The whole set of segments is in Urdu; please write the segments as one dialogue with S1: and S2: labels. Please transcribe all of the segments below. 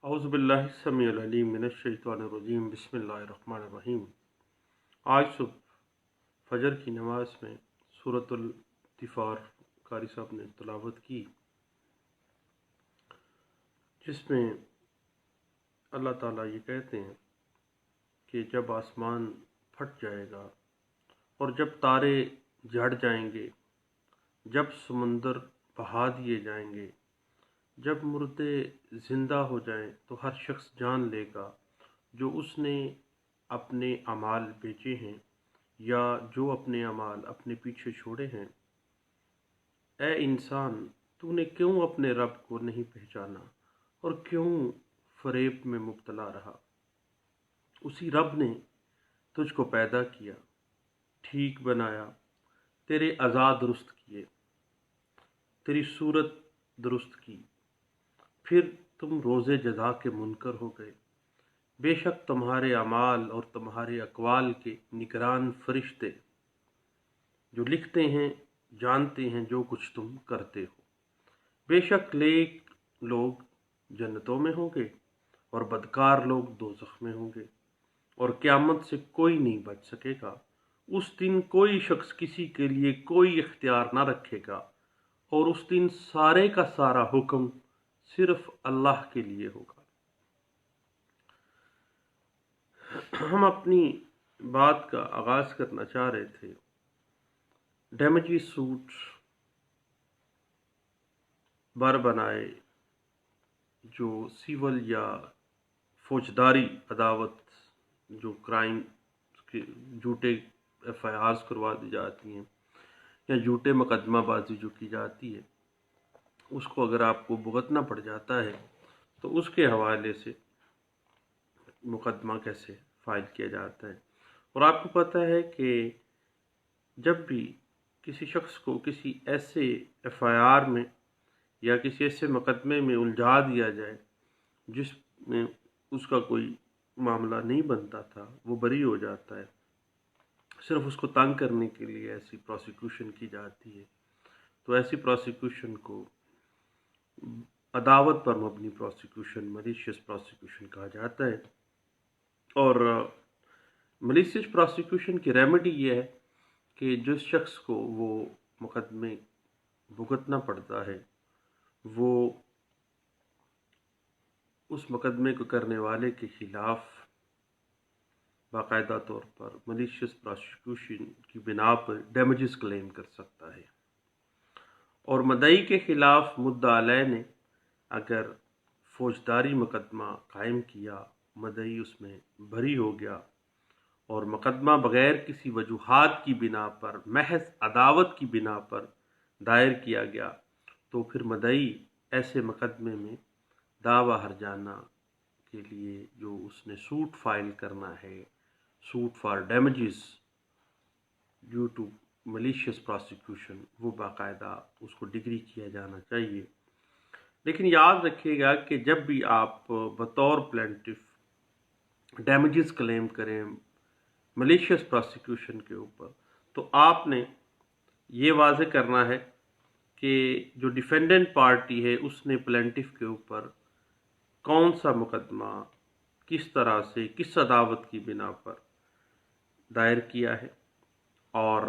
S1: اعوذ باللہ السمیع العلیم من الشیطان الرجیم بسم اللہ الرحمن الرحیم۔ آج صبح فجر کی نماز میں سورۃ الطفار قاری صاحب نے تلاوت کی، جس میں اللہ تعالیٰ یہ کہتے ہیں کہ جب آسمان پھٹ جائے گا اور جب تارے جھڑ جائیں گے، جب سمندر بہا دیے جائیں گے، جب مردے زندہ ہو جائیں تو ہر شخص جان لے گا جو اس نے اپنے اعمال بیچے ہیں یا جو اپنے اعمال اپنے پیچھے چھوڑے ہیں۔ اے انسان، تو نے کیوں اپنے رب کو نہیں پہچانا اور کیوں فریب میں مبتلا رہا؟ اسی رب نے تجھ کو پیدا کیا، ٹھیک بنایا، تیرے اعضاء درست کیے، تیری صورت درست کی، پھر تم روز جزا کے منکر ہو گئے۔ بے شک تمہارے اعمال اور تمہارے اقوال کے نگران فرشتے جو لکھتے ہیں جانتے ہیں جو کچھ تم کرتے ہو۔ بے شک نیک لوگ جنتوں میں ہوں گے اور بدکار لوگ دوزخ میں ہوں گے، اور قیامت سے کوئی نہیں بچ سکے گا۔ اس دن کوئی شخص کسی کے لیے کوئی اختیار نہ رکھے گا، اور اس دن سارے کا سارا حکم صرف اللہ کے لیے ہوگا۔ ہم اپنی بات کا آغاز کرنا چاہ رہے تھے ڈیمیجی سوٹ بر بنائے جو سیول یا فوجداری عداوت جو کرائم کے جھوٹے ایف آئی آرز کروا دی جاتی ہیں یا جھوٹے مقدمہ بازی جو کی جاتی ہے، اس کو اگر آپ کو بھگتنا پڑ جاتا ہے تو اس کے حوالے سے مقدمہ کیسے فائل کیا جاتا ہے۔ اور آپ کو پتہ ہے کہ جب بھی کسی شخص کو کسی ایسے ایف آئی آر میں یا کسی ایسے مقدمے میں الجھا دیا جائے جس میں اس کا کوئی معاملہ نہیں بنتا تھا، وہ بری ہو جاتا ہے، صرف اس کو تنگ کرنے کے لیے ایسی پروسیکیوشن کی جاتی ہے، تو ایسی پروسیکیوشن کو عداوت پر مبنی پروسیکیوشن، ملیشیس پروسیکیوشن کہا جاتا ہے۔ اور ملیشیس پروسیکیوشن کی ریمیڈی یہ ہے کہ جس شخص کو وہ مقدمے بھگتنا پڑتا ہے، وہ اس مقدمے کو کرنے والے کے خلاف باقاعدہ طور پر ملیشیس پروسیکیوشن کی بنا پر ڈیمیجز کلیم کر سکتا ہے، اور مدعی کے خلاف مدعا علیہ نے اگر فوجداری مقدمہ قائم کیا، مدعی اس میں بری ہو گیا اور مقدمہ بغیر کسی وجوہات کی بنا پر، محض عداوت کی بنا پر دائر کیا گیا، تو پھر مدعی ایسے مقدمے میں دعویٰ ہرجانہ کے لیے جو اس نے سوٹ فائل کرنا ہے، suit for damages due to malicious prosecution, وہ باقاعدہ اس کو ڈگری کیا جانا چاہیے۔ لیکن یاد رکھیے گا کہ جب بھی آپ بطور پلینٹف ڈیمیجز کلیم کریں ملیشیس پروسیکیوشن کے اوپر، تو آپ نے یہ واضح کرنا ہے کہ جو ڈیفینڈنٹ پارٹی ہے اس نے پلینٹف کے اوپر کون سا مقدمہ کس طرح سے کس عداوت کی بنا پر دائر کیا ہے، اور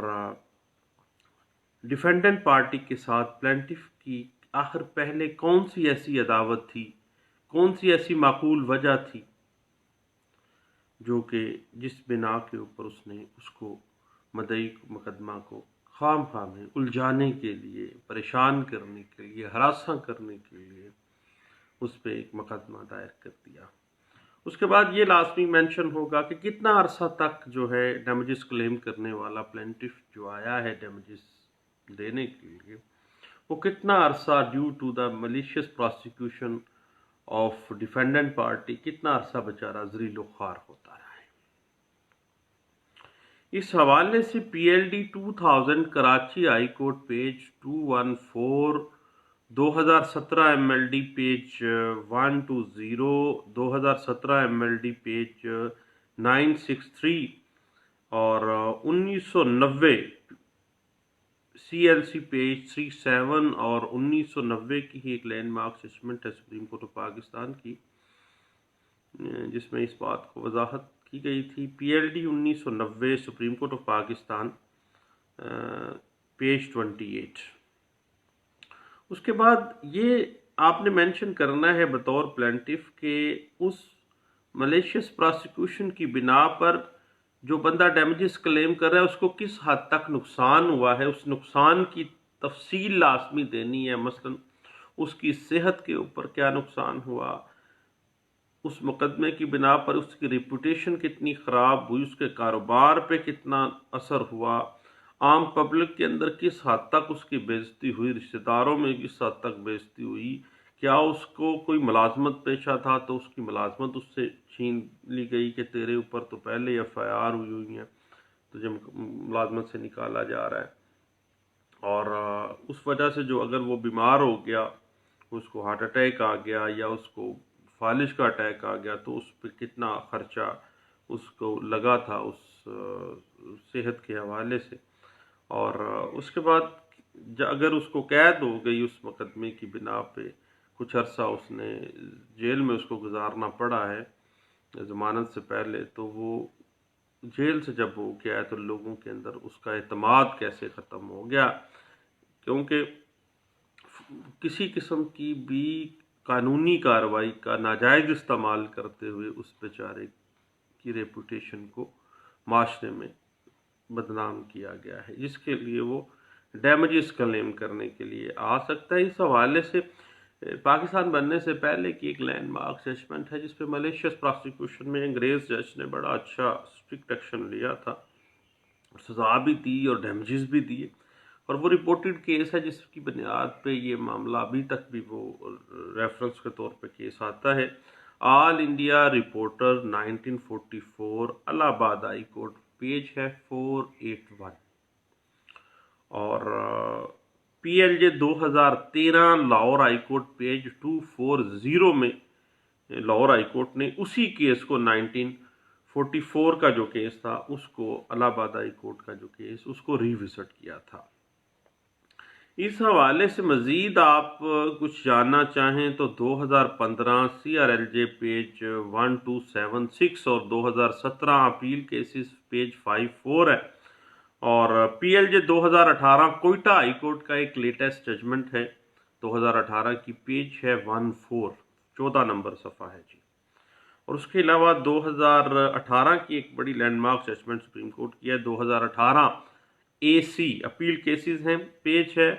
S1: ڈیفینڈنٹ پارٹی کے ساتھ پلینٹف کی آخر پہلے کون سی ایسی عداوت تھی، کون سی ایسی معقول وجہ تھی جو کہ جس بنا کے اوپر اس نے اس کو مدعی مقدمہ کو خام خواہ میں الجھانے کے لیے، پریشان کرنے کے لیے، ہراساں کرنے کے لیے اس پہ ایک مقدمہ دائر کر دیا۔ اس کے بعد یہ لازمی مینشن ہوگا کہ کتنا عرصہ تک جو ہے ڈیمیجز کلیم کرنے والا پلینٹف جو آیا ہے ڈیمیجز دینے کے لیے، وہ کتنا عرصہ due to the malicious prosecution of defendant party کتنا عرصہ بیچارہ ذلیل و خوار ہوتا رہا ہے۔ اس حوالے سے P L D 2000 Karachi high court page 214، 2017 M L D page 120، 2017 M L D page 963 اور 1990 سی ایل سی پیج 37 اور 1990 کی ہی ایک لینڈ مارک ججمنٹ ہے سپریم کورٹ آف پاکستان کی، جس میں اس بات کو وضاحت کی گئی تھی. PLD 1990 supreme court of Pakistan page 28. اس کے بعد یہ آپ نے مینشن کرنا ہے بطور پلینٹف کہ اس ملیشیس پراسیکیوشن کی بنا پر جو بندہ ڈیمیجز کلیم کر رہا ہے اس کو کس حد تک نقصان ہوا ہے، اس نقصان کی تفصیل لازمی دینی ہے. مثلا اس کی صحت کے اوپر کیا نقصان ہوا، اس مقدمے کی بنا پر اس کی ریپوٹیشن کتنی خراب ہوئی، اس کے کاروبار پہ کتنا اثر ہوا، عام پبلک کے اندر کس حد تک اس کی بے عزتی ہوئی، رشتہ داروں میں کس حد تک بے عزتی ہوئی، کیا اس کو کوئی ملازمت پیشہ تھا تو اس کی ملازمت اس سے چھین لی گئی کہ تیرے اوپر تو پہلے FIR ہوئی ہیں، تجھے ملازمت سے نکالا جا رہا ہے. اور اس وجہ سے جو اگر وہ بیمار ہو گیا، اس کو ہارٹ اٹیک آ گیا یا اس کو فالج کا اٹیک آ گیا، تو اس پہ کتنا خرچہ اس کو لگا تھا اس صحت کے حوالے سے. اور اس کے بعد اگر اس کو قید ہو گئی اس مقدمے کی بنا پہ، کچھ عرصہ اس نے جیل میں اس کو گزارنا پڑا ہے ضمانت سے پہلے، تو وہ جیل سے جب ہو گیا تو لوگوں کے اندر اس کا اعتماد کیسے ختم ہو گیا، کیونکہ کسی قسم کی بھی قانونی کارروائی کا ناجائز استعمال کرتے ہوئے اس بیچارے کی ریپوٹیشن کو معاشرے میں بدنام کیا گیا ہے، جس کے لیے وہ ڈیمیجز کلیم کرنے کے لیے آ سکتا ہے. اس حوالے سے پاکستان بننے سے پہلے کی ایک لینڈ مارک ججمنٹ ہے جس پہ ملیشیس پراسیکیوشن میں انگریز جج نے بڑا اچھا اسٹرکٹ ایکشن لیا تھا، سزا بھی دی اور ڈیمیجز بھی دیے. اور وہ رپورٹڈ کیس ہے جس کی بنیاد پہ یہ معاملہ ابھی تک بھی وہ ریفرنس کے طور پہ کیس آتا ہے. آل انڈیا رپورٹر 1944 الہ آباد ہائی کورٹ، پیج ہے 481. اور PLJ 2013 Lahore high court page 240 میں لاہور ہائی کورٹ نے اسی کیس کو 1944 کا جو کیس تھا اس کو الہ آباد ہائی کورٹ کا جو کیس اس کو ریوزٹ کیا تھا. اس حوالے سے مزید آپ کچھ جاننا چاہیں تو 2015 CRLJ پیج 1276 اور 2017 اپیل کیسز پیج 54 ہے. اور PLJ 2018 کوئٹہ ہائی کورٹ کا ایک لیٹسٹ ججمنٹ ہے 2018 کی، پیج ہے 14 نمبر صفحہ ہے جی. اور اس کے علاوہ 2018 کی ایک بڑی land mark judgment supreme court کی ہے 2018 AC اپیل کیسز ہیں، پیج ہے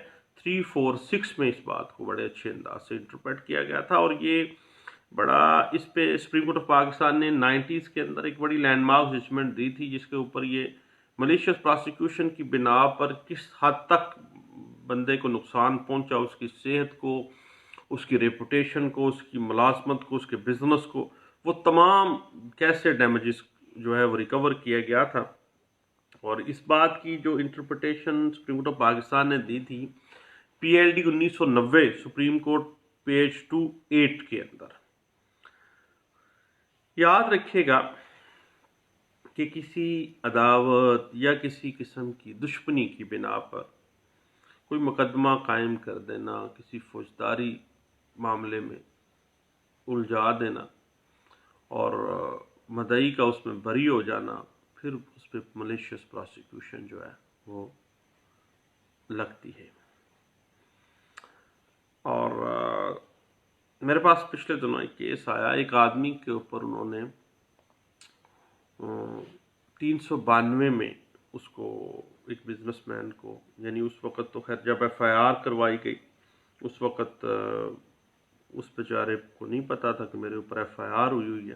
S1: 346 میں اس بات کو بڑے اچھے انداز سے انٹرپریٹ کیا گیا تھا. اور یہ بڑا اس پہ سپریم کورٹ آف پاکستان نے 90s کے اندر ایک بڑی لینڈ مارک ججمنٹ دی تھی جس کے اوپر یہ ملیشیس پراسیکیوشن کی بنا پر کس حد تک بندے کو نقصان پہنچا، اس کی صحت کو، اس کی ریپوٹیشن کو، اس کی ملازمت کو، اس کے بزنس کو، وہ تمام کیسے ڈیمیجز جو ہے وہ ریکور کیا گیا تھا. اور اس بات کی جو interpretation supreme court of Pakistan نے دی تھی PLD 1990 سپریم کورٹ پیج 28 کے اندر. یاد رکھیے گا کہ کسی عداوت یا کسی قسم کی دشمنی کی بنا پر کوئی مقدمہ قائم کر دینا، کسی فوجداری معاملے میں الجھا دینا اور مدعی کا اس میں بری ہو جانا، پھر اس پہ ملیشیس پراسیکیوشن جو ہے وہ لگتی ہے. اور میرے پاس پچھلے دنوں ایک کیس آیا، ایک آدمی کے اوپر انہوں نے 392 میں اس کو، ایک بزنس مین کو، یعنی اس وقت تو خیر جب FIR کروائی گئی اس وقت اس بیچارے کو نہیں پتا تھا کہ میرے اوپر FIR ہوئی ہے،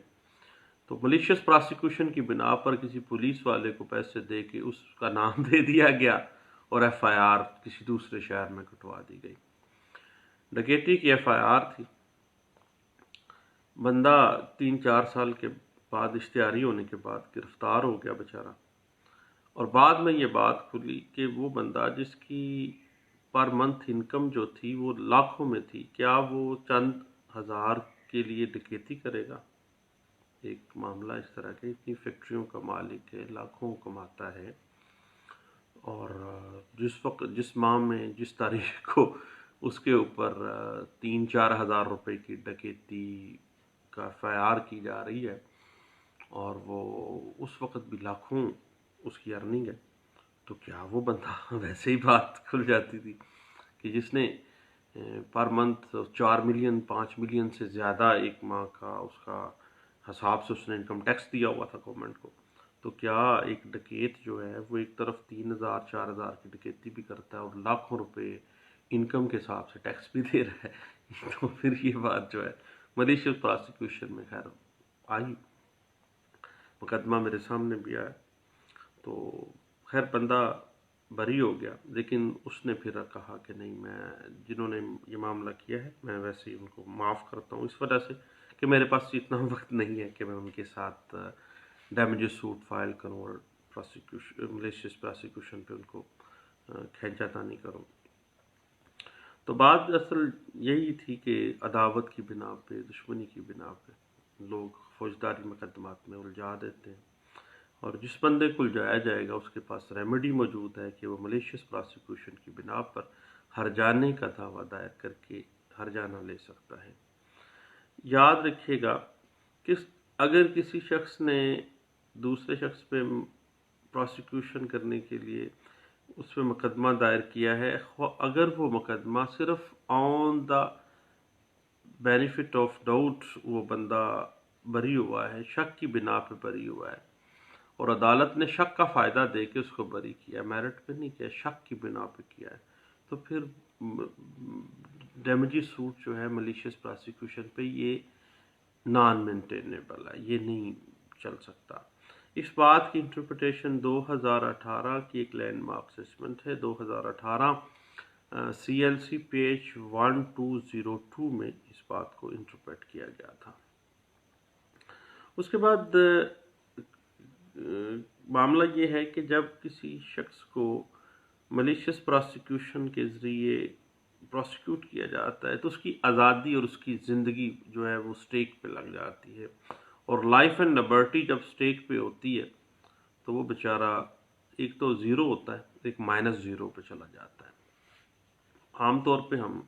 S1: تو ملیشیس پراسیکیوشن کی بنا پر کسی پولیس والے کو پیسے دے کے اس کا نام دے دیا گیا اور FIR کسی دوسرے شہر میں کٹوا دی گئی. ڈکیتی کی FIR تھی، بندہ 3-4 سال کے بعد اشتہاری ہونے کے بعد گرفتار ہو گیا بیچارہ. اور بعد میں یہ بات کھلی کہ وہ بندہ جس کی پر منتھ انکم جو تھی وہ لاکھوں میں تھی، کیا وہ چند ہزار کے لیے ڈکیتی کرے گا؟ ایک معاملہ اس طرح کے، اتنی فیکٹریوں کا مالک ہے، لاکھوں کماتا ہے، اور جس ماہ میں جس تاریخ کو اس کے اوپر 3-4 ہزار روپے کی ڈکیتی کا ایف آئی آر کی جا رہی ہے اور وہ اس وقت بھی لاکھوں اس کی ارننگ ہے، تو کیا وہ بندہ ویسے ہی بات کھل جاتی تھی کہ جس نے پر منتھ 4 ملین 5 ملین سے زیادہ ایک ماہ کا اس کا حساب سے اس نے انکم ٹیکس دیا ہوا تھا گورنمنٹ کو، تو کیا ایک ڈکیت جو ہے وہ ایک طرف 3,000 4,000 کی ڈکیتی بھی کرتا ہے اور لاکھوں روپے انکم کے حساب سے ٹیکس بھی دے رہا ہے؟ تو پھر یہ بات جو ہے ملیشیس پراسیکیوشن میں خیر آئی، مقدمہ میرے سامنے بھی آیا، تو خیر بندہ بری ہو گیا، لیکن اس نے پھر کہا کہ نہیں، میں جنہوں نے یہ معاملہ کیا ہے میں ویسے ہی ان کو معاف کرتا ہوں، اس وجہ سے کہ میرے پاس اتنا وقت نہیں ہے کہ میں ان کے ساتھ ڈیمیجز سوٹ فائل کروں اور ملیشیس پراسیکیوشن پہ ان کو کھینچا تانی کروں۔ تو بات اصل یہی تھی کہ عداوت کی بنا پہ، دشمنی کی بنا پہ لوگ فوجداری مقدمات میں الجھا دیتے ہیں، اور جس بندے کو الجھایا جائے گا اس کے پاس ریمیڈی موجود ہے کہ وہ ملیشیس پراسیکیوشن کی بنا پر ہرجانے کا دعویٰ دائر کر کے ہرجانہ لے سکتا ہے۔ یاد رکھیے گا کہ اگر کسی شخص نے دوسرے شخص پہ پراسیکیوشن کرنے کے لیے اس پہ مقدمہ دائر کیا ہے، اگر وہ مقدمہ صرف آن دا بینیفٹ آف ڈاؤٹ وہ بندہ بری ہوا ہے، شک کی بنا پہ بری ہوا ہے، اور عدالت نے شک کا فائدہ دے کے اس کو بری کیا، میرٹ پہ نہیں کیا، شک کی بنا پہ کیا ہے، تو پھر ڈیمیجز سوٹ جو ہے ملیشیس پراسیکیوشن پہ یہ نان مینٹینیبل ہے، یہ نہیں چل سکتا۔ اس بات کی انٹرپریٹیشن 2018 کی ایک لینڈ مارک اسسمنٹ ہے، 2018 سی ایل سی پیج 1202 میں اس بات کو انٹرپریٹ کیا گیا تھا۔ اس کے بعد معاملہ یہ ہے کہ جب کسی شخص کو ملیشیس پراسیکیوشن کے ذریعے پراسیکیوٹ کیا جاتا ہے تو اس کی آزادی اور اس کی زندگی جو ہے وہ سٹیک پہ لگ جاتی ہے، اور لائف اینڈ لبرٹی جب سٹیک پہ ہوتی ہے تو وہ بیچارہ ایک تو زیرو ہوتا ہے، ایک -0 پہ چلا جاتا ہے۔ عام طور پہ ہم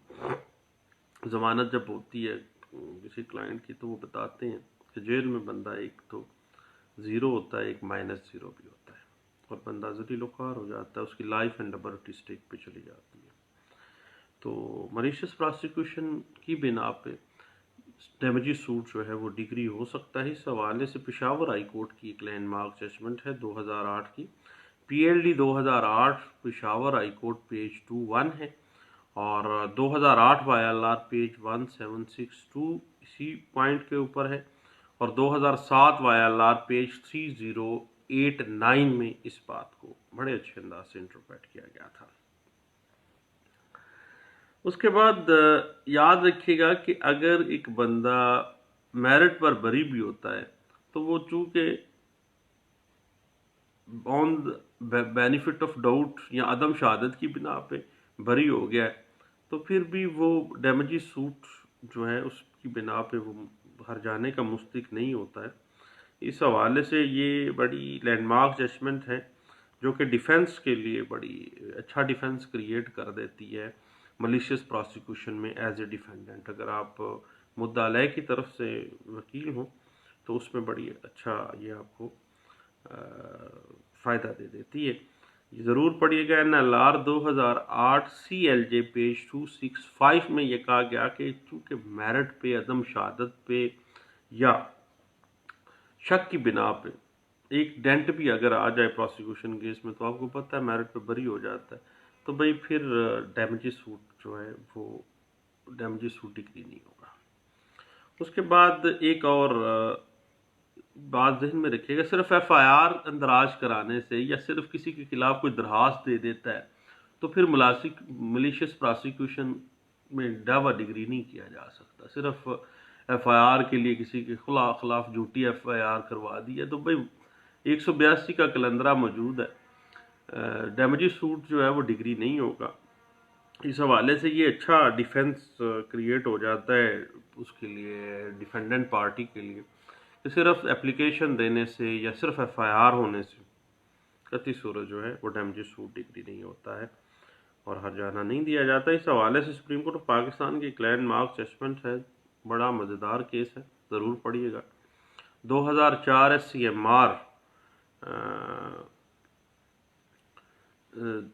S1: ضمانت جب ہوتی ہے کسی کلائنٹ کی تو وہ بتاتے ہیں کہ جیل میں بندہ ایک تو 0 ہوتا ہے، ایک -0 بھی ہوتا ہے، اور بندہ ذلیل وخوار ہو جاتا ہے، اس کی لائف اینڈ لبرٹی سٹیک پہ چلی جاتی ہے۔ تو ملیشیس پراسیکیوشن کی بنا پہ ڈیمیجز سوٹ جو ہے وہ ڈگری ہو سکتا ہے۔ اس حوالے سے پشاور ہائی کورٹ کی ایک لینڈ مارک ججمنٹ ہے 2008 کی، پی L D 2008 Peshawar high court page 21 ہے، اور 2008 وائی ایل آر پیج 1762 اسی پوائنٹ کے اوپر ہے، اور 2007 وائی ایل آر پیج 3089 میں اس بات کو بڑے اچھے انداز سے انٹرپریٹ کیا گیا تھا۔ اس کے بعد یاد رکھیے گا کہ اگر ایک بندہ میرٹ پر بری بھی ہوتا ہے تو وہ چونکہ آن بینیفٹ آف ڈاؤٹ یا عدم شہادت کی بنا پہ بری ہو گیا ہے تو پھر بھی وہ ڈیمیجز سوٹ جو ہے اس کی بنا پہ وہ ہرجانے کا مستحق نہیں ہوتا ہے۔ اس حوالے سے یہ بڑی لینڈ مارک ججمنٹ ہے جو کہ ڈیفنس کے لیے بڑی اچھا ڈیفنس کریٹ کر دیتی ہے ملیشیس پراسیکیوشن میں ایز اے ڈیفینڈنٹ۔ اگر آپ مدعا علیہ کی طرف سے وکیل ہوں تو اس میں بڑی اچھا یہ آپ کو فائدہ دے دیتی ہے۔ ضرور پڑھیے گا N L R 2008 C L J page 265 میں یہ کہا گیا کہ چونکہ میرٹ پہ، عدم شہادت پہ یا شک کی بنا پہ ایک ڈینٹ بھی اگر آ جائے پراسیکیوشن کیس میں تو آپ کو پتہ ہے میرٹ پہ بری ہو جاتا ہے، تو بھئی پھر ڈیمیجز سوٹ جو ہے وہ ڈیمیجز سوٹ ڈگری نہیں ہوگا۔ اس کے بعد ایک اور بات ذہن میں رکھیے گا، صرف ایف آئی آر اندراج کرانے سے یا صرف کسی کے خلاف کوئی درخواست دے دیتا ہے تو پھر ملیشیس پراسیکیوشن میں دعویٰ ڈگری نہیں کیا جا سکتا۔ صرف ایف آئی آر کے لیے کسی کے خلاف جھوٹی ایف آئی آر کروا دی ہے تو بھائی 182 کا کلندرہ موجود ہے، ڈیمیجز سوٹ جو ہے وہ ڈگری نہیں ہوگا۔ اس حوالے سے یہ اچھا ڈیفنس کریٹ ہو جاتا ہے اس کے لیے، ڈیفینڈنٹ پارٹی کے لیے، کہ صرف اپلیکیشن دینے سے یا صرف ایف آئی آر ہونے سے قطعی صورت جو ہے وہ ڈیمیجز سوٹ ڈگری نہیں ہوتا ہے اور ہرجانہ نہیں دیا جاتا۔ اس حوالے سے سپریم کورٹ آف پاکستان کی ایک لینڈ مارک ججمنٹ ہے بڑا مزیدار کیس ہے، ضرور پڑھیے گا۔ 2004 SCMR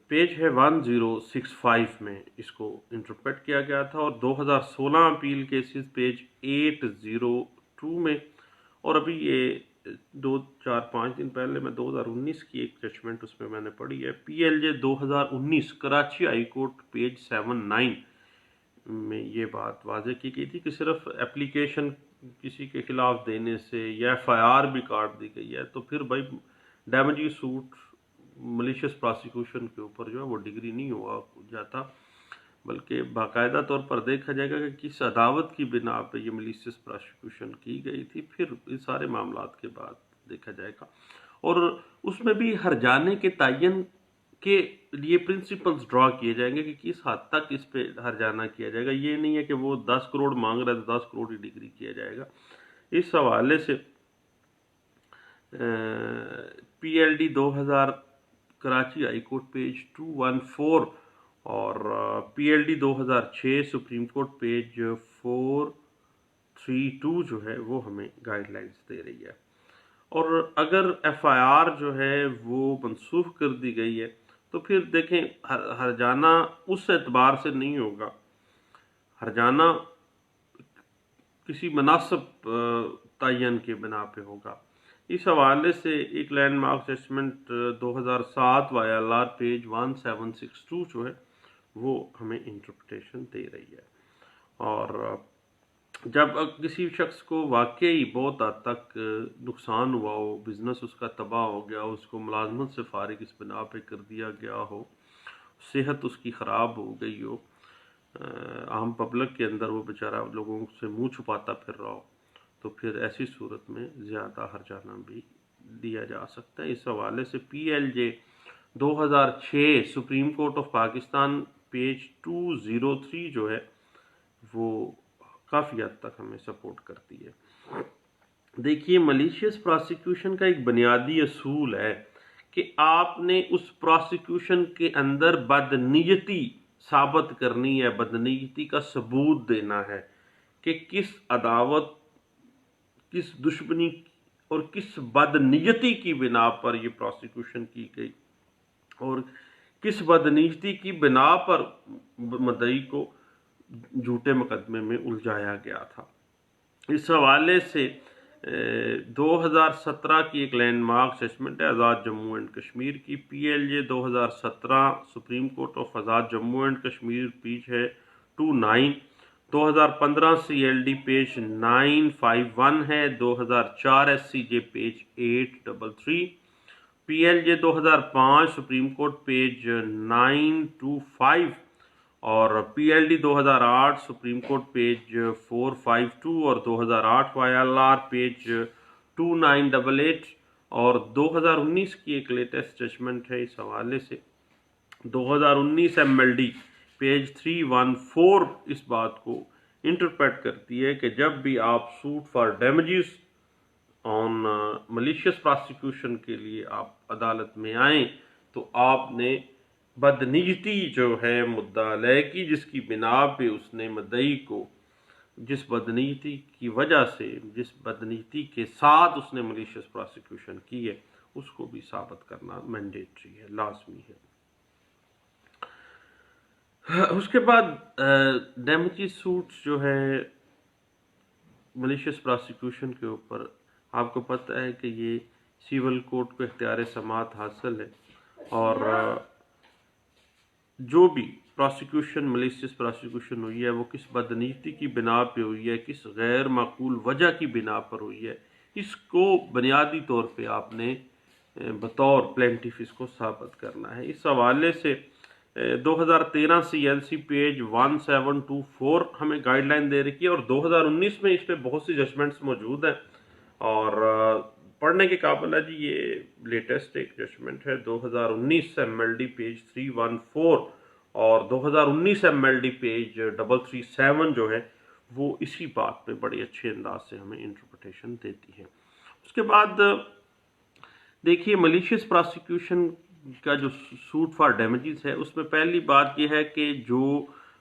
S1: پیج ہے 1065 میں اس کو انٹرپریٹ کیا گیا تھا، اور 2016 اپیل کیسز پیج 802 میں، اور ابھی یہ 2-4-5 دن پہلے میں 2019 کی ایک ججمنٹ اس میں نے پڑھی ہے، PLJ 2019 Karachi high court page 79 میں یہ بات واضح کی گئی تھی کہ صرف اپلیکیشن کسی کے خلاف دینے سے یا FIR بھی کاٹ دی گئی ہے تو پھر بھائی ڈیمیجی سوٹ ملیشیس پراسیکیوشن کے اوپر جو ہے وہ ڈگری نہیں ہوا جاتا، بلکہ باقاعدہ طور پر دیکھا جائے گا کہ کس عداوت کی بنا پہ یہ ملیشیس پراسیکیوشن کی گئی تھی، پھر ان سارے معاملات کے بعد دیکھا جائے گا۔ اور اس میں بھی ہرجانے کے تعین کے لیے پرنسپلز ڈرا کیے جائیں گے کہ کس حد تک اس پہ ہرجانہ کیا جائے گا۔ یہ نہیں ہے کہ وہ 10 کروڑ مانگ رہا ہے تو 10 کروڑ ہی ڈگری کیا جائے گا۔ اس حوالے سے PLD 2000 Karachi high court page 214 اور PLD 2006 سپریم کورٹ پیج 432 جو ہے وہ ہمیں گائیڈ لائنز دے رہی ہے۔ اور اگر FIR جو ہے وہ منسوخ کر دی گئی ہے تو پھر دیکھیں ہرجانہ اس اعتبار سے نہیں ہوگا، ہرجانہ کسی مناسب تعین کے بنا پہ ہوگا۔ اس حوالے سے ایک لینڈ مارک ججمنٹ 2007 YLR پیج 1762 جو ہے وہ ہمیں انٹرپریٹیشن دے رہی ہے۔ اور جب کسی شخص کو واقعی بہت حد تک نقصان ہوا ہو، بزنس اس کا تباہ ہو گیا، اس کو ملازمت سے فارغ اس بنا پہ کر دیا گیا ہو، صحت اس کی خراب ہو گئی ہو، عام پبلک کے اندر وہ بیچارہ لوگوں سے منہ چھپاتا پھر رہا ہو، تو پھر ایسی صورت میں زیادہ ہرجانہ بھی دیا جا سکتا ہے۔ اس حوالے سے PLJ 2006 supreme court of Pakistan page 203 جو ہے وہ کافی حد تک ہمیں سپورٹ کرتی ہے۔ دیکھیے ملیشیس پراسیکیوشن کا ایک بنیادی اصول ہے کہ آپ نے اس پراسیکیوشن کے اندر بدنیتی ثابت کرنی ہے، بدنیتی کا ثبوت دینا ہے کہ کس عداوت، کس دشمنی اور کس بدنیتی کی بنا پر یہ پراسیکیوشن کی گئی اور کس بدنیتی کی بنا پر مدعی کو جھوٹے مقدمے میں الجھایا گیا تھا۔ اس حوالے سے 2017 کی ایک لینڈ مارک ججمنٹ ہے آزاد جموں اینڈ کشمیر کی، PLJ 2017 supreme court of Azad Jammu and Kashmir page ہے 29، 2015 CLD پیج 951 ہے، 2004 SCJ page 833، PLJ 2005 supreme court page 925 اور PLD 2008 سپریم کورٹ پیج 452 اور 2008 YLR پیج 2988 اور 2019 کی ایک لیٹسٹ ججمنٹ ہے اس حوالے سے 2019 MLD پیج 314 اس بات کو انٹرپریٹ کرتی ہے کہ جب بھی آپ suit for damages on malicious prosecution کے لیے آپ عدالت میں آئیں تو آپ نے بدنیتی جو ہے مدعا علیہ کی، جس کی بنا پہ اس نے مدعی کو جس بدنیتی کی وجہ سے، جس بدنیتی کے ساتھ اس نے ملیشیس پراسیکیوشن کی ہے، اس کو بھی ثابت کرنا مینڈیٹری ہے، لازمی ہے۔ اس کے بعد ڈیمیجز سوٹ جو ہے ملیشیس پراسیکیوشن کے اوپر آپ کو پتہ ہے کہ یہ سیول کورٹ کو اختیار سماعت حاصل ہے، اور جو بھی پراسیکیوشن ملیشیس پراسیکیوشن ہوئی ہے وہ کس بدنیتی کی بنا پہ ہوئی ہے، کس غیر معقول وجہ کی بنا پر ہوئی ہے، اس کو بنیادی طور پہ آپ نے بطور پلینٹیف اس کو ثابت کرنا ہے۔ اس حوالے سے 2013 CLC پیج 1724 ہمیں گائیڈ لائن دے رکھی ہے، اور 2019 میں اس پہ بہت سی ججمنٹس موجود ہیں اور پڑھنے کے قابل ہے جی۔ یہ لیٹسٹ ایک ججمنٹ ہے 2019 MLD پیج 314 اور 2019 MLD پیج 337 جو ہے وہ اسی بات پہ بڑے اچھے انداز سے ہمیں انٹرپریٹیشن دیتی ہے۔ اس کے بعد دیکھیے ملیشیس پراسیکیوشن کا جو سوٹ فار ڈیمیجز ہے اس میں پہلی بات یہ ہے کہ جو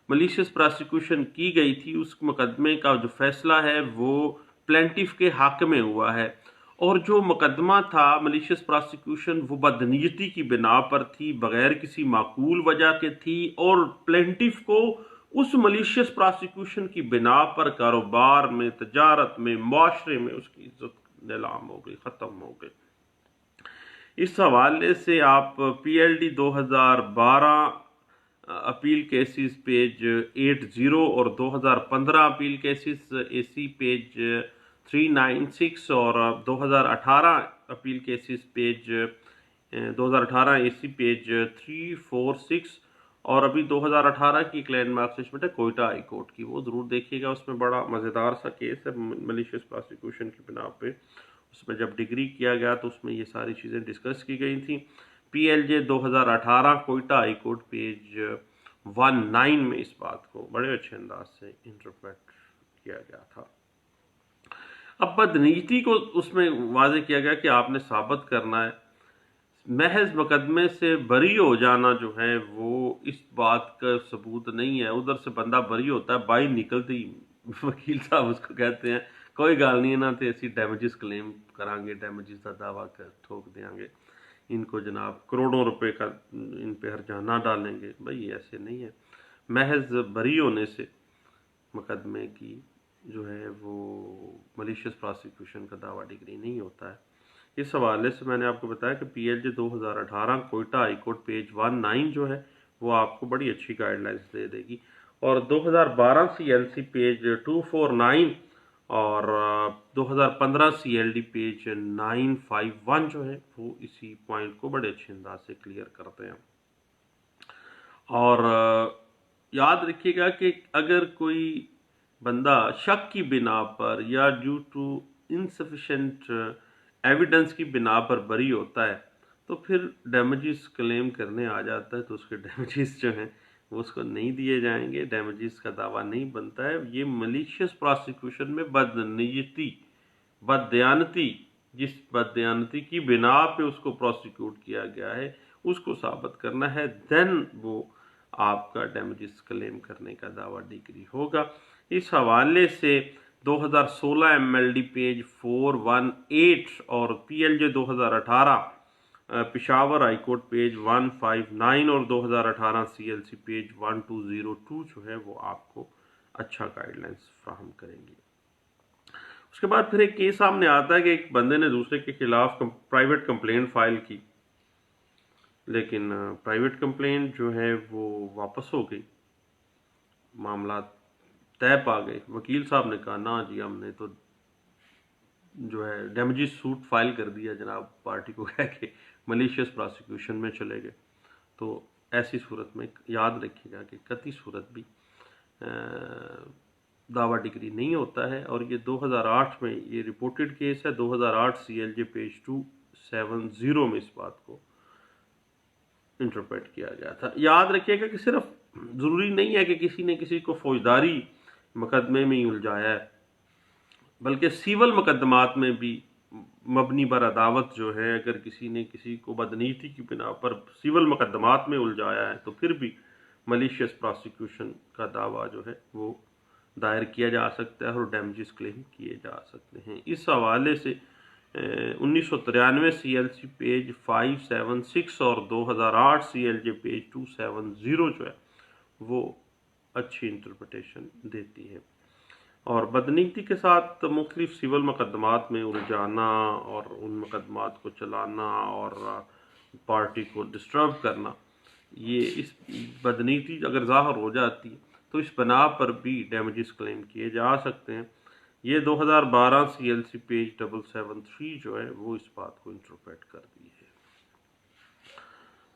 S1: ملیشیس پراسیکیوشن کی گئی تھی اس مقدمے کا جو فیصلہ ہے وہ پلینٹیف کے حق میں ہوا ہے، اور جو مقدمہ تھا ملیشیس پراسیکیوشن وہ بدنیتی کی بنا پر تھی، بغیر کسی معقول وجہ کے تھی، اور پلینٹیف کو اس ملیشیس پراسیکیوشن کی بنا پر کاروبار میں، تجارت میں، معاشرے میں اس کی عزت نیلام ہو گئی، ختم ہو گئی۔ اس حوالے سے آپ پی L D 2012 appeal cases page 80 اور 2015 اپیل کیسز اے سی پیج 396 اور 2018 اپیل کیسز پیج 2018 اے سی پیج 346 اور ابھی 2018 کی ایک لینڈ مارک ججمنٹ ہے کوئٹہ ہائی کورٹ کی، وہ ضرور دیکھیے گا، اس میں بڑا مزیدار سا کیس ہے ملیشیس پراسیکیوشن کی بنا پہ۔ اس میں جب ڈگری کیا گیا تو اس میں یہ ساری چیزیں ڈسکس کی گئی تھیں۔ پی ایل جے 2018 کوئٹہ ہائی کورٹ پیج 19 میں اس بات کو بڑے اچھے انداز سے انٹرپریٹ کیا گیا تھا۔ اب بدنیتی کو اس میں واضح کیا گیا کہ آپ نے ثابت کرنا ہے، محض مقدمے سے بری ہو جانا جو ہے وہ اس بات کا ثبوت نہیں ہے۔ ادھر سے بندہ بری ہوتا ہے، بائی نکلتی وکیل صاحب اس کو کہتے ہیں کوئی گال نہیں نہ تے اسی ڈیمیجز کلیم کریں گے، ڈیمیجز کا دعویٰ ٹھوک دیں گے، ان کو جناب کروڑوں روپے کا ان پہ ہرجانہ ڈالیں گے۔ بھائی ایسے نہیں ہے، محض بری ہونے سے مقدمے کی جو ہے وہ ملیشیس پراسیکیوشن کا دعویٰ ڈگری نہیں ہوتا ہے۔ اس حوالے سے میں نے آپ کو بتایا کہ پی ایل جے 2018 کوئٹہ ہائی کورٹ پیج 19 جو ہے وہ آپ کو بڑی اچھی گائیڈ لائنس دے دے گی، اور 2012 سی ایل سی پیج 249 اور 2015 سی ایل ڈی پیج 951 جو ہے وہ اسی پوائنٹ کو بڑے اچھے انداز سے کلیئر کرتے ہیں۔ اور یاد رکھیے گا کہ اگر کوئی بندہ شک کی بنا پر یا ڈیو ٹو انسفیشینٹ ایویڈنس کی بنا پر بری ہوتا ہے تو پھر ڈیمیجز کلیم کرنے آ جاتا ہے تو اس کے ڈیمیجز جو ہیں وہ اس کو نہیں دیے جائیں گے، ڈیمیجز کا دعویٰ نہیں بنتا ہے۔ یہ ملیشیس پراسیکیوشن میں بدنیتی، بددیانتی، جس بددیانتی کی بنا پہ اس کو پروسیکیوٹ کیا گیا ہے اس کو ثابت کرنا ہے، دین وہ آپ کا ڈیمیجز کلیم کرنے کا دعویٰ ڈگری ہوگا۔ اس حوالے سے 2016 ایم ایل ڈی پیج 418 اور پی ایل جے 2018 پشاور ہائی کورٹ پیج 159 اور 2018 سی ایل سی پیج 1202 جو ہے وہ آپ کو اچھا گائیڈ لائنس فراہم کریں گی۔ اس کے بعد پھر ایک کیس سامنے آتا ہے کہ ایک بندے نے دوسرے کے خلاف پرائیویٹ کمپلینٹ فائل کی، لیکن پرائیویٹ کمپلینٹ جو ہے وہ واپس ہو گئی، معاملات طے پا گئے۔ وکیل صاحب نے کہا نا جی ہم نے تو جو ہے ڈیمیجز سوٹ فائل کر دیا جناب، پارٹی کو کہہ کے ملیشیس پراسیکیوشن میں چلے گئے۔ تو ایسی صورت میں یاد رکھیے گا کہ قطعی صورت بھی دعویٰ ڈگری نہیں ہوتا ہے، اور یہ 2008 میں یہ رپورٹڈ کیس ہے، 2008 سی ایل جے پیج 270 میں اس بات کو انٹرپریٹ کیا گیا تھا۔ یاد رکھیے گا کہ صرف ضروری نہیں ہے کہ کسی نے کسی کو فوجداری مقدمے میں ہی الجھایا ہے، بلکہ سیول مقدمات میں بھی مبنی بر عداوت جو ہے اگر کسی نے کسی کو بدنیتی کی بنا پر سیول مقدمات میں الجھایا ہے تو پھر بھی ملیشیس پراسیکیوشن کا دعویٰ جو ہے وہ دائر کیا جا سکتا ہے اور ڈیمیجز کلیم کیے جا سکتے ہیں۔ اس حوالے سے 1993 سی ایل سی پیج 576 اور 2008 سی ایل جے پیج 270 جو ہے وہ اچھی انٹرپریٹیشن دیتی ہے، اور بدنیتی کے ساتھ مختلف سول مقدمات میں الجھانا اور ان مقدمات کو چلانا اور پارٹی کو ڈسٹرب کرنا، یہ اس بدنیتی اگر ظاہر ہو جاتی ہے تو اس بنا پر بھی ڈیمیجز کلیم کیے جا سکتے ہیں۔ یہ 2012 سی ایل سی پیج 773 جو ہے وہ اس بات کو انٹرپریٹ کر دی ہے۔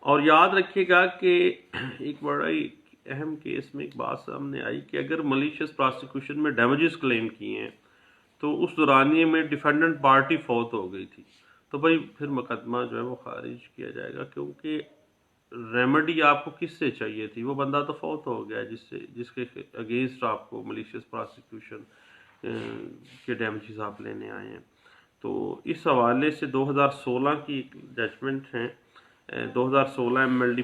S1: اور یاد رکھیے گا کہ ایک بڑا ہی اہم کیس میں ایک بات سامنے آئی کہ اگر ملیشیس پراسیکیوشن میں ڈیمیجز کلیم کیے ہیں تو اس دورانیے میں ڈیفینڈنٹ پارٹی فوت ہو گئی تھی تو بھائی پھر مقدمہ جو ہے وہ خارج کیا جائے گا، کیونکہ ریمیڈی آپ کو کس سے چاہیے تھی؟ وہ بندہ تو فوت ہو گیا جس کے اگینسٹ آپ کو ملیشیس پراسیکیوشن کے ڈیمیجز آپ لینے آئے ہیں۔ تو اس حوالے سے 2016 کی ایک ججمنٹ ہے 2016 MLD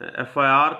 S1: FIR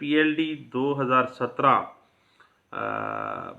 S1: PLD 2017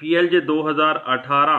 S1: PLJ 2018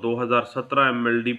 S1: 2017 MLD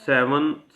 S1: 7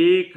S1: 1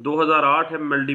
S1: 2008 MLD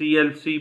S1: CLC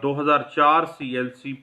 S1: 2004 CLC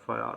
S1: FIR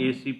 S1: AC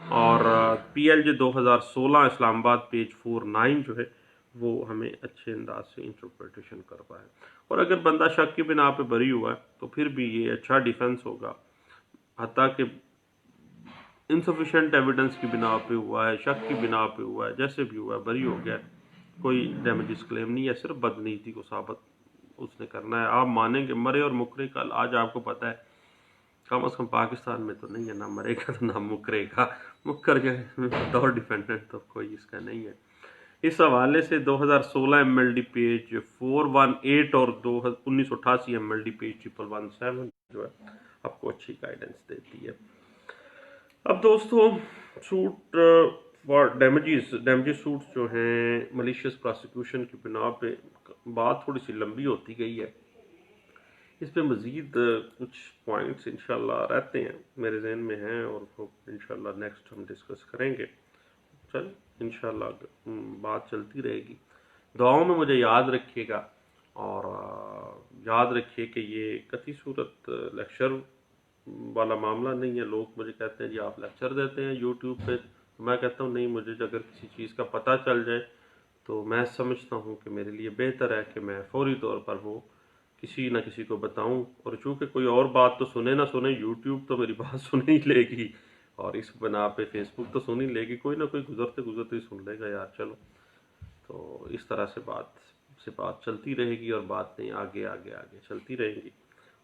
S1: اور PLJ 2016 اسلام آباد پیج 49 جو ہے وہ ہمیں اچھے انداز سے انٹرپریٹیشن کر پائے. اور اگر بندہ شک کی بنا پہ بری ہوا ہے تو پھر بھی یہ اچھا ڈیفنس ہوگا، حتیٰ کہ انسفیشینٹ ایویڈنس کی بنا پہ ہوا ہے، شک کی بنا پہ ہوا ہے، جیسے بھی ہوا ہے بری ہو گیا، کوئی ڈیمیجز کلیم نہیں ہے، صرف بدنیتی کو ثابت اس نے کرنا ہے. آپ مانیں گے مرے اور مکرے کا آج آپ کو پتہ ہے، کم از کم پاکستان میں تو نہیں ہے، نہ مرے گا تو نہ مکرے گا، مکر جائے بطور ڈیفینڈنٹ تو کوئی اس کا نہیں ہے. اس حوالے سے 2016 MLD پیج 418 اور 1988 MLD پیج 1117 جو ہے آپ کو اچھی گائیڈنس دیتی ہے. اب دوستو سوٹ فار ڈیمیجز سوٹس جو ہیں ملیشیس پراسیکیوشن کی بنا پہ بات تھوڑی سی لمبی ہوتی گئی ہے. اس پہ مزید کچھ پوائنٹس انشاءاللہ رہتے ہیں میرے ذہن میں ہیں اور انشاءاللہ نیکسٹ ہم ڈسکس کریں گے. چل انشاءاللہ بات چلتی رہے گی. دعاؤں میں مجھے یاد رکھیے گا اور یاد رکھیے کہ یہ قطعی صورت لیکچر والا معاملہ نہیں ہے. لوگ مجھے کہتے ہیں جی آپ لیکچر دیتے ہیں یوٹیوب پہ، میں کہتا ہوں نہیں، مجھے اگر کسی چیز کا پتہ چل جائے تو میں سمجھتا ہوں کہ میرے لیے بہتر ہے کہ میں فوری طور پر وہ کسی نہ کسی کو بتاؤں. اور چونکہ کوئی اور بات تو سنے نہ سنے، یوٹیوب تو میری بات سن ہی لے گی، اور اس بنا پہ فیس بک تو سن ہی لے گی، کوئی نہ کوئی گزرتے گزرتے ہی سن لے گا یار. چلو تو اس طرح سے بات چلتی رہے گی اور باتیں آگے آگے آگے چلتی رہیں گی.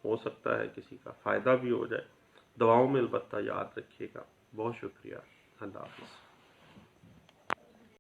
S1: ہو سکتا ہے کسی کا فائدہ بھی ہو جائے. دعاؤں میں البتہ یاد رکھیے گا. بہت شکریہ. اللہ حافظ.